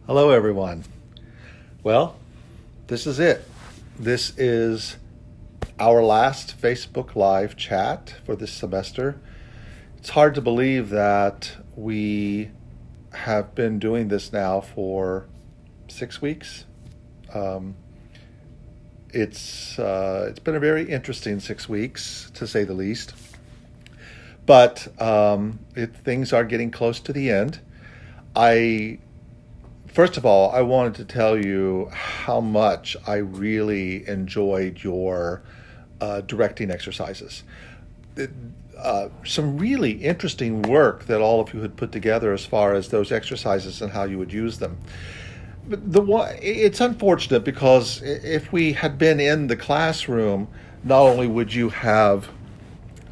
Hello, everyone. Well, this is it. This is our last Facebook Live chat for this semester. It's hard to believe that we have been doing this now for 6 weeks. Um, it's been a very interesting 6 weeks, to say the least. But things are getting close to the end. I First of all, I wanted to tell you how much I really enjoyed your directing exercises. It, some really interesting work that all of you had put together as far as those exercises and how you would use them. But it's unfortunate because if we had been in the classroom, not only would you have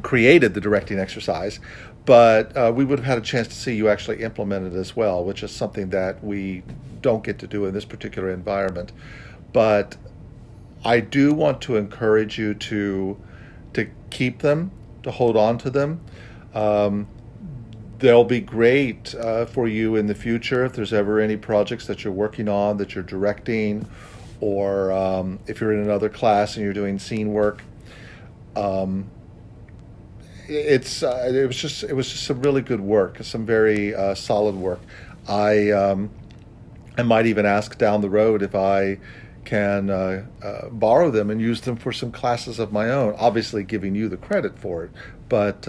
created the directing exercise, but we would have had a chance to see you actually implement it as well, which is something that we don't get to do in this particular environment. But I do want to encourage you to keep them, to hold on to them. Um, they'll be great for you in the future if there's ever any projects that you're working on that you're directing, or if you're in another class and you're doing scene work. Um, it was just some really good work, some very solid work. I I might even ask down the road if I can borrow them and use them for some classes of my own. Obviously, giving you the credit for it, but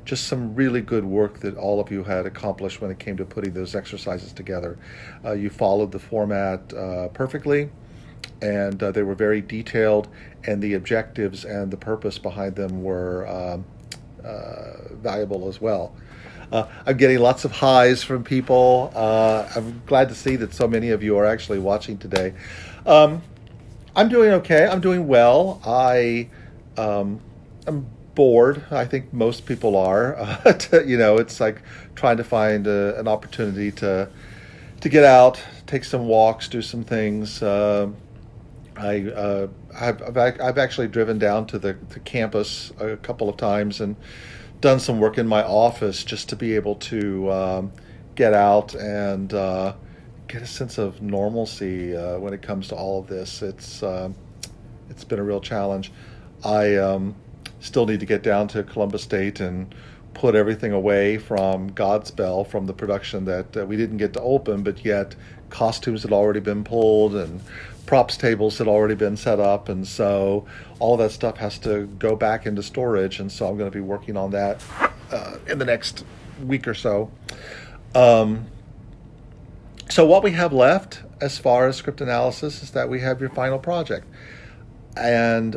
just some really good work that all of you had accomplished when it came to putting those exercises together. You followed the format perfectly, and they were very detailed, and the objectives and the purpose behind them were valuable as well. I'm getting lots of highs from people. I'm glad to see that so many of you are actually watching today. Um, I'm doing okay. I'm doing well. I'm bored. I think most people are. It's like trying to find an opportunity to get out, take some walks, do some things. I've actually driven down to the campus a couple of times and done some work in my office just to be able to get out and get a sense of normalcy when it comes to all of this. It's been a real challenge. I still need to get down to Columbus State and put everything away from Godspell, from the production that we didn't get to open, but yet costumes had already been pulled and props tables had already been set up, and so all of that stuff has to go back into storage, and so I'm going to be working on that in the next week or so. Um, so what we have left as far as script analysis is that we have your final project, and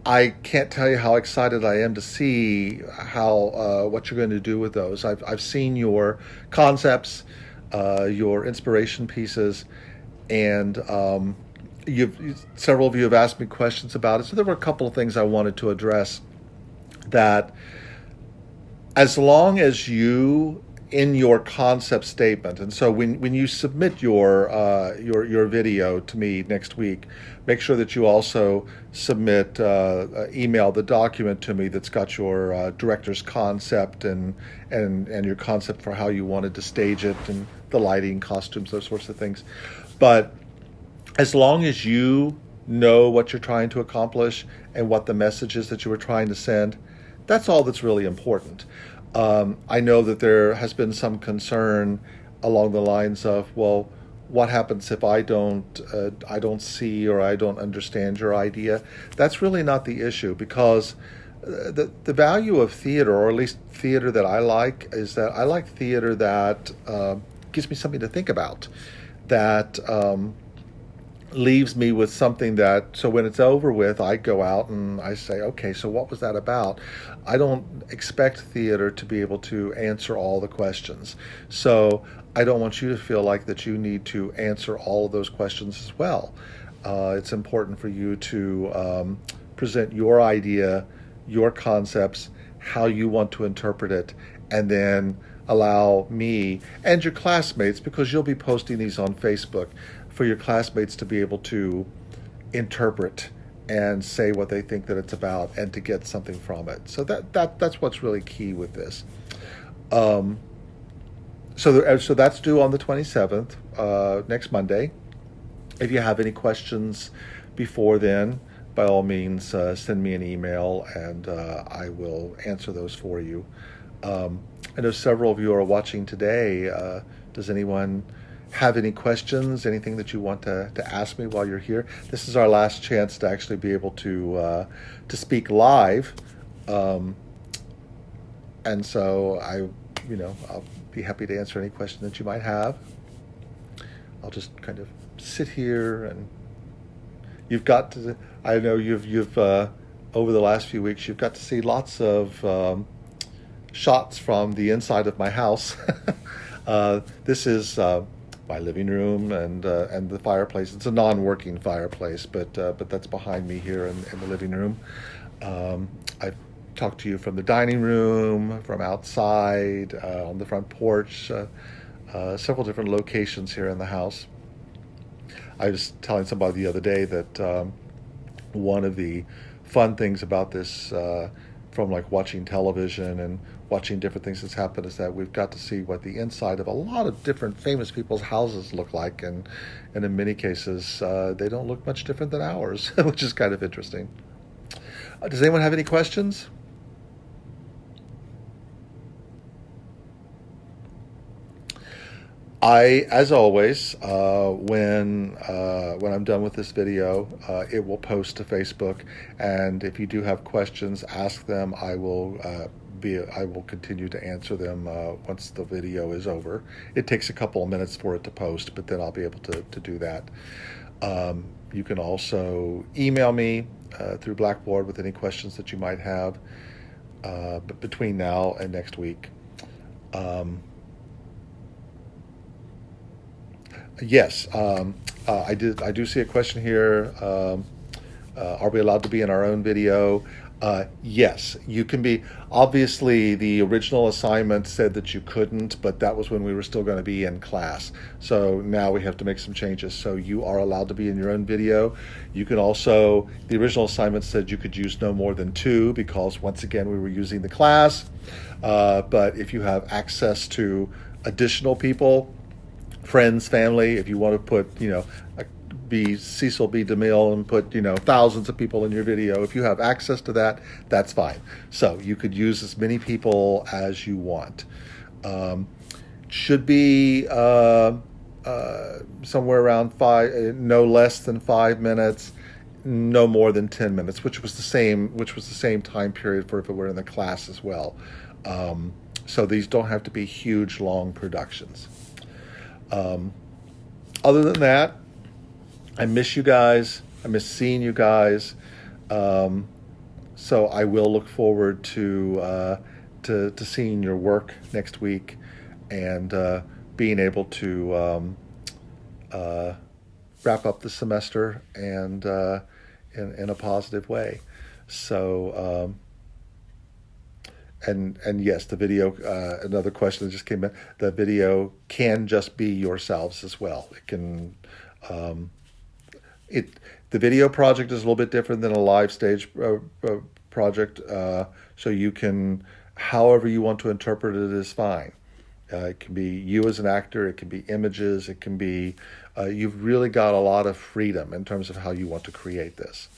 I can't tell you how excited I am to see how what you're going to do with those. I've seen your concepts, your inspiration pieces, and several of you have asked me questions about it. So there were a couple of things I wanted to address. That as long as you, in your concept statement, and so when you submit your video to me next week, make sure that you also submit email the document to me that's got your director's concept and your concept for how you wanted to stage it and the lighting, costumes, those sorts of things. But as long as you know what you're trying to accomplish and what the message is that you were trying to send, that's all that's really important. I know that there has been some concern along the lines of, well, what happens if I don't see or I don't understand your idea? That's really not the issue, because the value of theater, or at least theater that I like, is that I like theater that gives me something to think about, that leaves me with something that, so when it's over with, I go out and I say, okay, so what was that about? I don't expect theater to be able to answer all the questions. So I don't want you to feel like that you need to answer all of those questions as well. It's important for you to present your idea, your concepts, how you want to interpret it, and then allow me and your classmates, because you'll be posting these on Facebook, for your classmates to be able to interpret and say what they think that it's about and to get something from it. So that's what's really key with this. Um, So that's due on the 27th, next Monday. If you have any questions before then, by all means, send me an email and I will answer those for you. I know several of you are watching today. Does anyone have any questions, anything that you want to ask me while you're here? This is our last chance to actually be able to speak live. Um, and so I'll be happy to answer any question that you might have. I'll just kind of sit here, and you've got to. I know you've over the last few weeks you've got to see lots of shots from the inside of my house. This is my living room and the fireplace. It's a non-working fireplace, but that's behind me here in the living room. I've talked to you from the dining room, from outside, on the front porch, several different locations here in the house. I was telling somebody the other day that one of the fun things about this, from like watching television and watching different things that's happened, is that we've got to see what the inside of a lot of different famous people's houses look like, and in many cases they don't look much different than ours, which is kind of interesting. Does anyone have any questions? As always, when I'm done with this video, it will post to Facebook, and if you do have questions, ask them. I will continue to answer them once the video is over. It takes a couple of minutes for it to post, but then I'll be able to do that. You can also email me through Blackboard with any questions that you might have, but between now and next week. Yes, I do see a question here. Are we allowed to be in our own video? Yes, you can be. Obviously, the original assignment said that you couldn't, but that was when we were still going to be in class. So now we have to make some changes. So you are allowed to be in your own video. You can also, the original assignment said you could use no more than 2, because once again, we were using the class. But if you have access to additional people, friends, family, if you want to put, be Cecil B. DeMille and put, thousands of people in your video, if you have access to that, that's fine. So you could use as many people as you want. Should be somewhere around 5, no less than 5 minutes, no more than 10 minutes, which was the same time period for if it were in the class as well. So these don't have to be huge, long productions. Other than that, I miss you guys. I miss seeing you guys. So I will look forward to seeing your work next week, and being able to wrap up the semester and in a positive way. So. And yes, the video, another question that just came in, the video can just be yourselves as well. It can, the video project is a little bit different than a live stage project. So you can, however you want to interpret it is fine. It can be you as an actor, it can be images, it can be, you've really got a lot of freedom in terms of how you want to create this.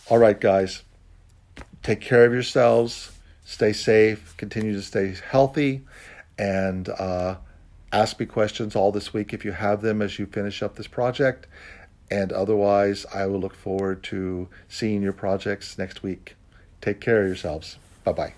All right, guys, take care of yourselves. Stay safe, continue to stay healthy, and ask me questions all this week if you have them as you finish up this project. And otherwise, I will look forward to seeing your projects next week. Take care of yourselves. Bye-bye.